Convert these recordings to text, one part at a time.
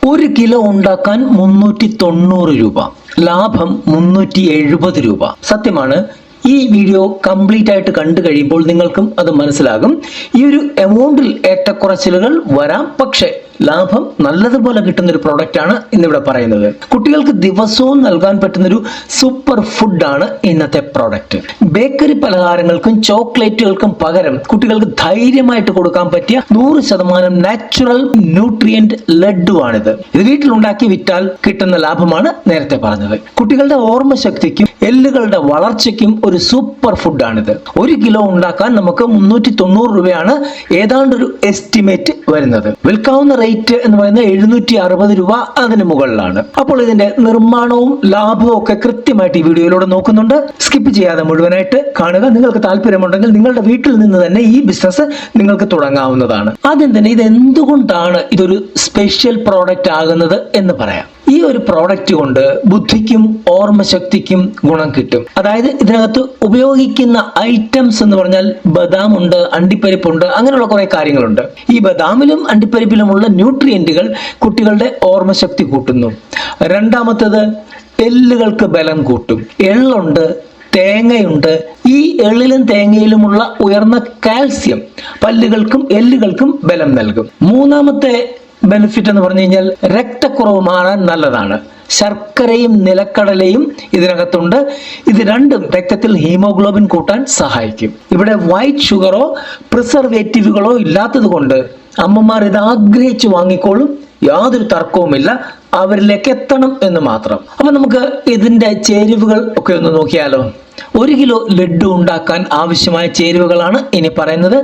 1 kilo ഉണ്ടാക്കാൻ 390 രൂപ, ലാഭം 370 രൂപ. സത്യമാണ്, ഈ വീഡിയോ കംപ്ലീറ്റ് ആയിട്ട് കണ്ടു കഴിയുമ്പോൾ നിങ്ങൾക്കും അത് മനസ്സിലാകും. ഈ ഒരു എമൗണ്ടിൽ ഏറ്റക്കുറച്ചിലുകൾ വരാം, പക്ഷേ ലാഭം നല്ലതുപോലെ കിട്ടുന്ന ഒരു പ്രോഡക്റ്റ് ആണ് ഇന്നിവിടെ പറയുന്നത്. കുട്ടികൾക്ക് ദിവസവും നൽകാൻ പറ്റുന്ന ഒരു സൂപ്പർ ഫുഡാണ് ഇന്നത്തെ പ്രോഡക്റ്റ്. ബേക്കറി പലഹാരങ്ങൾക്കും ചോക്ലേറ്റുകൾക്കും പകരം കുട്ടികൾക്ക് ധൈര്യമായിട്ട് കൊടുക്കാൻ പറ്റിയ 100% നാച്ചുറൽ ന്യൂട്രിയന്റ് ലഡുവാണിത്. ഇത് വീട്ടിലുണ്ടാക്കി വിറ്റാൽ കിട്ടുന്ന ലാഭമാണ് നേരത്തെ പറഞ്ഞത്. കുട്ടികളുടെ ഓർമ്മശക്തിക്കും എല്ലുകളുടെ വളർച്ചയ്ക്കും ഒരു സൂപ്പർ ഫുഡാണിത്. 1 കിലോ ഉണ്ടാക്കാൻ നമുക്ക് 390 രൂപയാണ് ഏതാണ്ടൊരു എസ്റ്റിമേറ്റ് വരുന്നത്. വിൽക്കാവുന്ന റേറ്റ് എന്ന് പറയുന്നത് 760 രൂപ, അതിന് മുകളിലാണ്. അപ്പോൾ ഇതിന്റെ നിർമ്മാണവും ലാഭവും ഒക്കെ കൃത്യമായിട്ട് ഈ വീഡിയോയിലൂടെ നോക്കുന്നുണ്ട്. സ്കിപ്പ് ചെയ്യാതെ മുഴുവനായിട്ട് കാണുക. നിങ്ങൾക്ക് താല്പര്യമുണ്ടെങ്കിൽ നിങ്ങളുടെ വീട്ടിൽ നിന്ന് തന്നെ ഈ ബിസിനസ് നിങ്ങൾക്ക് തുടങ്ങാവുന്നതാണ്. ആദ്യം തന്നെ ഇത് എന്തുകൊണ്ടാണ് ഇതൊരു സ്പെഷ്യൽ പ്രോഡക്റ്റ് ആകുന്നത് എന്ന് പറയാം. ഈ ഒരു പ്രോഡക്റ്റ് കൊണ്ട് ബുദ്ധിക്കും ഓർമ്മശക്തിക്കും ഗുണം കിട്ടും. അതായത് ഇതിനകത്ത് ഉപയോഗിക്കുന്ന ഐറ്റംസ് എന്ന് പറഞ്ഞാൽ ബദാം ഉണ്ട്, അണ്ടിപ്പരിപ്പുണ്ട്, അങ്ങനെയുള്ള കുറെ കാര്യങ്ങളുണ്ട്. ഈ ബദാമിലും അണ്ടിപ്പരിപ്പിലുമുള്ള ന്യൂട്രിയന്റുകൾ കുട്ടികളുടെ ഓർമ്മശക്തി കൂട്ടുന്നു. രണ്ടാമത്തേത് എല്ലുകൾക്ക് ബലം കൂട്ടും. എള്ളുണ്ട്, തേങ്ങയുണ്ട്. ഈ എള്ളിലും തേങ്ങയിലുമുള്ള ഉയർന്ന കാൽസ്യം പല്ലുകൾക്കും എല്ലുകൾക്കും ബലം നൽകും. മൂന്നാമത്തെ ബെനിഫിറ്റ് എന്ന് പറഞ്ഞു കഴിഞ്ഞാൽ രക്തക്കുറവ് മാറാൻ നല്ലതാണ്. ശർക്കരയും നിലക്കടലയും ഇതിനകത്തുണ്ട്. ഇത് രണ്ടും രക്തത്തിൽ ഹീമോഗ്ലോബിൻ കൂട്ടാൻ സഹായിക്കും. ഇവിടെ വൈറ്റ് ഷുഗറോ പ്രിസർവേറ്റീവുകളോ ഇല്ലാത്തത് കൊണ്ട് അമ്മമാർ ഇത് ആഗ്രഹിച്ച് വാങ്ങിക്കോളും. യാതൊരു തർക്കവുമില്ല, അവരിലേക്ക് എത്തണം എന്ന് മാത്രം. അപ്പൊ നമുക്ക് ഇതിന്റെ ചേരുവകൾ ഒക്കെ ഒന്ന് നോക്കിയാലോ. 1 കിലോ ലഡു ഉണ്ടാക്കാൻ ആവശ്യമായ ചേരുവകളാണ് ഇനി പറയുന്നത്.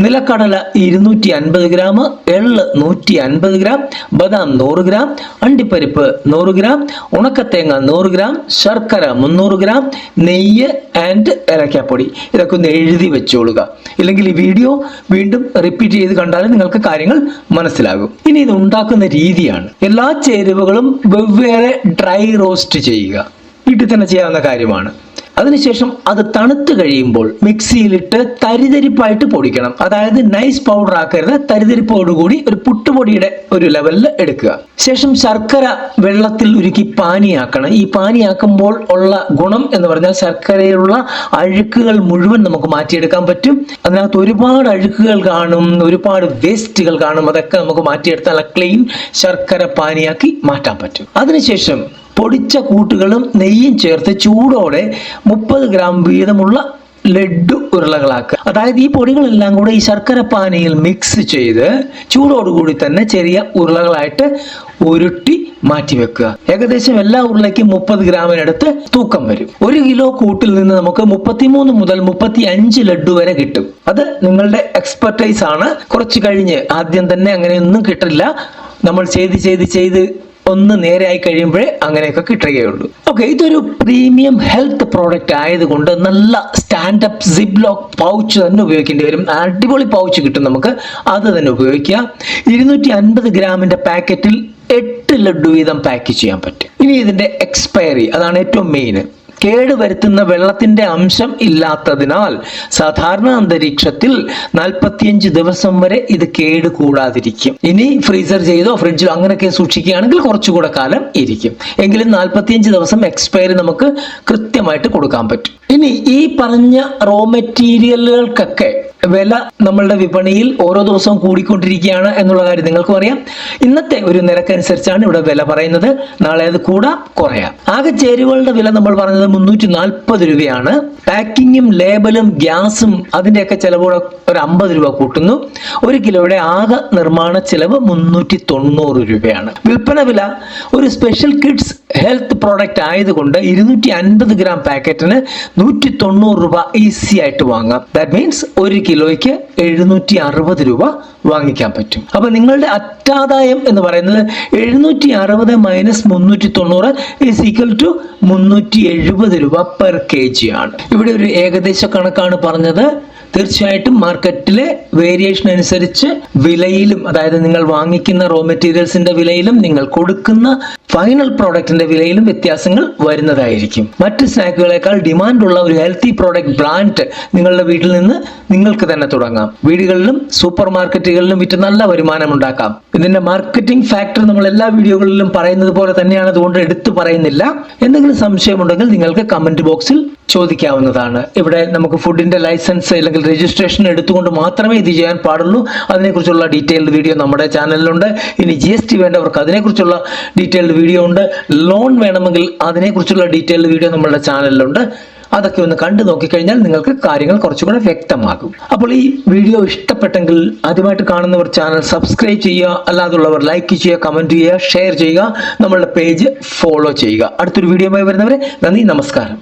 നിലക്കടല 250 ഗ്രാം, എള്ള് 150 ഗ്രാം, ബദാം 100 ഗ്രാം, അണ്ടിപ്പരിപ്പ് 100 ഗ്രാം, ഉണക്കത്തേങ്ങ 100 ഗ്രാം, ശർക്കര 300 ഗ്രാം, നെയ്യ് ആൻഡ് ഏലക്കാപ്പൊടി. ഇതൊക്കെ ഒന്ന് എഴുതി വെച്ചോളുക. ഇല്ലെങ്കിൽ ഈ വീഡിയോ വീണ്ടും റിപ്പീറ്റ് ചെയ്ത് കണ്ടാലും നിങ്ങൾക്ക് കാര്യങ്ങൾ മനസ്സിലാകും. ഇനി ഇത് ഉണ്ടാക്കുന്ന രീതിയാണ്. എല്ലാ ചേരുവകളും വെവ്വേറെ ഡ്രൈ റോസ്റ്റ് ചെയ്യുക. വീട്ടിൽ തന്നെ ചെയ്യാവുന്ന കാര്യമാണ്. അതിനുശേഷം അത് തണുത്ത് കഴിയുമ്പോൾ മിക്സിയിലിട്ട് തരിതരിപ്പായിട്ട് പൊടിക്കണം. അതായത് നൈസ് പൗഡർ ആക്കരുത്, തരിതരിപ്പോടുകൂടി ഒരു പുട്ടുപൊടിയുടെ ഒരു ലെവലിൽ എടുക്കുക. ശേഷം ശർക്കര വെള്ളത്തിൽ ഉരുക്കി പാനിയാക്കണം. ഈ പാനിയാക്കുമ്പോൾ ഉള്ള ഗുണം എന്ന് പറഞ്ഞാൽ ശർക്കരയിലുള്ള അഴുക്കുകൾ മുഴുവൻ നമുക്ക് മാറ്റിയെടുക്കാൻ പറ്റും. അതിനകത്ത് ഒരുപാട് അഴുക്കുകൾ കാണും, ഒരുപാട് വേസ്റ്റുകൾ കാണും. അതൊക്കെ നമുക്ക് മാറ്റിയെടുത്താൽ ക്ലീൻ ശർക്കര പാനിയാക്കി മാറ്റാൻ പറ്റും. അതിനുശേഷം പൊടിച്ച കൂട്ടുകളും നെയ്യും ചേർത്ത് ചൂടോടെ 30 ഗ്രാം വീതമുള്ള ലഡു ഉരുളകളാക്കുക. അതായത് ഈ പൊടികളെല്ലാം കൂടെ ഈ ശർക്കര പാനിയിൽ മിക്സ് ചെയ്ത് ചൂടോടുകൂടി തന്നെ ചെറിയ ഉരുളകളായിട്ട് ഉരുട്ടി മാറ്റി വെക്കുക. ഏകദേശം എല്ലാ ഉരുളയ്ക്കും 30 ഗ്രാമിനടുത്ത് തൂക്കം വരും. 1 കിലോ കൂട്ടിൽ നിന്ന് നമുക്ക് 33 മുതൽ 35 ലഡു വരെ കിട്ടും. അത് നിങ്ങളുടെ എക്സ്പെർട്ടൈസ് ആണ്. കുറച്ച് കഴിഞ്ഞ് ആദ്യം തന്നെ അങ്ങനെയൊന്നും കിട്ടില്ല. നമ്മൾ ചെയ്ത് ഒന്ന് നേരെയായി കഴിയുമ്പോഴേ അങ്ങനെയൊക്കെ കിട്ടുകയുള്ളൂ. ഓക്കെ, ഇതൊരു പ്രീമിയം ഹെൽത്ത് പ്രോഡക്റ്റ് ആയതുകൊണ്ട് നല്ല സ്റ്റാൻഡപ്പ് സിപ്പ് ലോക്ക് പൗച്ച് തന്നെ ഉപയോഗിക്കേണ്ടി വരും. അടിപൊളി പൗച്ച് കിട്ടും നമുക്ക്, അത് തന്നെ ഉപയോഗിക്കുക. 250 ഗ്രാമിന്റെ പാക്കറ്റിൽ 8 ലഡു വീതം പാക്ക് ചെയ്യാൻ പറ്റും. ഇനി ഇതിന്റെ എക്സ്പയറി, അതാണ് ഏറ്റവും മെയിൻ. കേടുവരുത്തുന്ന വെള്ളത്തിന്റെ അംശം ഇല്ലാത്തതിനാൽ സാധാരണ അന്തരീക്ഷത്തിൽ 45 ദിവസം വരെ ഇത് കേട് കൂടാതിരിക്കും. ഇനി ഫ്രീസർ ചെയ്തോ ഫ്രിഡ്ജിലോ അങ്ങനെയൊക്കെ സൂക്ഷിക്കുകയാണെങ്കിൽ കുറച്ചുകൂടെ കാലം ഇരിക്കും. എങ്കിലും 45 ദിവസം എക്സ്പയറി നമുക്ക് കൃത്യമായിട്ട് കൊടുക്കാൻ പറ്റും. ഇനി ഈ പറഞ്ഞ റോ മെറ്റീരിയലുകൾക്കൊക്കെ വില നമ്മളുടെ വിപണിയിൽ ഓരോ ദിവസവും കൂടിക്കൊണ്ടിരിക്കുകയാണ് എന്നുള്ള കാര്യം നിങ്ങൾക്കും അറിയാം. ഇന്നത്തെ ഒരു നിരക്കനുസരിച്ചാണ് ഇവിടെ വില പറയുന്നത്. നാളെ അത് കൂടാം കുറയാം. ആകെ ചേരുവകളുടെ വില നമ്മൾ പറഞ്ഞത് 340 രൂപയാണ്. പാക്കിങ്ങും ലേബലും ഗ്യാസും അതിന്റെയൊക്കെ ചെലവുകൾ ഒരു 50 രൂപ കൂട്ടുന്നു. 1 കിലോയുടെ ആകെ നിർമ്മാണ ചെലവ് 390 രൂപയാണ്. വിൽപ്പന വില ഒരു സ്പെഷ്യൽ കിഡ്സ് ഹെൽത്ത് പ്രോഡക്റ്റ് ആയതുകൊണ്ട് 250 ഗ്രാം പാക്കറ്റിന് 190 രൂപ ഈസി ആയിട്ട് വാങ്ങാം. ദാറ്റ് മീൻസ് 1 കിലോയ്ക്ക് 760 രൂപ വാങ്ങിക്കാൻ പറ്റും. അപ്പൊ നിങ്ങളുടെ അറ്റാദായം എന്ന് പറയുന്നത് 760 മൈനസ് 390 ഈസ് ഈക്വൽ ടു 370 രൂപ പെർ kg ആണ്. ഇവിടെ ഒരു ഏകദേശ കണക്കാണ് പറഞ്ഞത്. തീർച്ചയായിട്ടും മാർക്കറ്റിലെ വേരിയേഷൻ അനുസരിച്ച് വിലയിലും, അതായത് നിങ്ങൾ വാങ്ങിക്കുന്ന റോ മെറ്റീരിയൽസിന്റെ വിലയിലും നിങ്ങൾ കൊടുക്കുന്ന ഫൈനൽ പ്രോഡക്റ്റിന്റെ വിലയിലും വ്യത്യാസങ്ങൾ വരുന്നതായിരിക്കും. മറ്റ് സ്നാക്കുകളെക്കാൾ ഡിമാൻഡുള്ള ഒരു ഹെൽത്തി പ്രോഡക്റ്റ് ബ്രാൻഡ് നിങ്ങളുടെ വീട്ടിൽ നിന്ന് നിങ്ങൾക്ക് തന്നെ തുടങ്ങാം. വീടുകളിലും സൂപ്പർ മാർക്കറ്റുകളിലും വിറ്റ് നല്ല വരുമാനം ഉണ്ടാക്കാം. ഇതിന്റെ മാർക്കറ്റിംഗ് ഫാക്ടർ നമ്മൾ എല്ലാ വീഡിയോകളിലും പറയുന്നത് പോലെ തന്നെയാണ്, അതുകൊണ്ട് എടുത്തു പറയുന്നില്ല. എന്തെങ്കിലും സംശയമുണ്ടെങ്കിൽ നിങ്ങൾക്ക് കമന്റ് ബോക്സിൽ ചോദിക്കാവുന്നതാണ്. ഇവിടെ നമുക്ക് ഫുഡിന്റെ ലൈസൻസ് അല്ലെങ്കിൽ രജിസ്ട്രേഷൻ എടുത്തുകൊണ്ട് മാത്രമേ ഇത് ചെയ്യാൻ പാടുള്ളൂ. അതിനെക്കുറിച്ചുള്ള ഡീറ്റെയിൽഡ് വീഡിയോ നമ്മുടെ ചാനലിലുണ്ട്. ഇനി GST വേണ്ടവർക്ക് അതിനെക്കുറിച്ചുള്ള ഡീറ്റെയിൽഡ് വീഡിയോ ഉണ്ട്. ലോൺ വേണമെങ്കിൽ അതിനെക്കുറിച്ചുള്ള ഡീറ്റെയിൽഡ് വീഡിയോ നമ്മുടെ ചാനലിലുണ്ട്. അതൊക്കെ ഒന്ന് കണ്ടു നോക്കിക്കഴിഞ്ഞാൽ നിങ്ങൾക്ക് കാര്യങ്ങൾ കുറച്ചുകൂടെ വ്യക്തമാകും. അപ്പോൾ ഈ വീഡിയോ ഇഷ്ടപ്പെട്ടെങ്കിൽ ആദ്യമായിട്ട് കാണുന്നവർ ചാനൽ സബ്സ്ക്രൈബ് ചെയ്യുക, അല്ലാതുള്ളവർ ലൈക്ക് ചെയ്യുക, കമന്റ് ചെയ്യുക, ഷെയർ ചെയ്യുക, നമ്മളുടെ പേജ് ഫോളോ ചെയ്യുക. അടുത്തൊരു വീഡിയോയുമായി വരുന്നവരെ നന്ദി, നമസ്കാരം.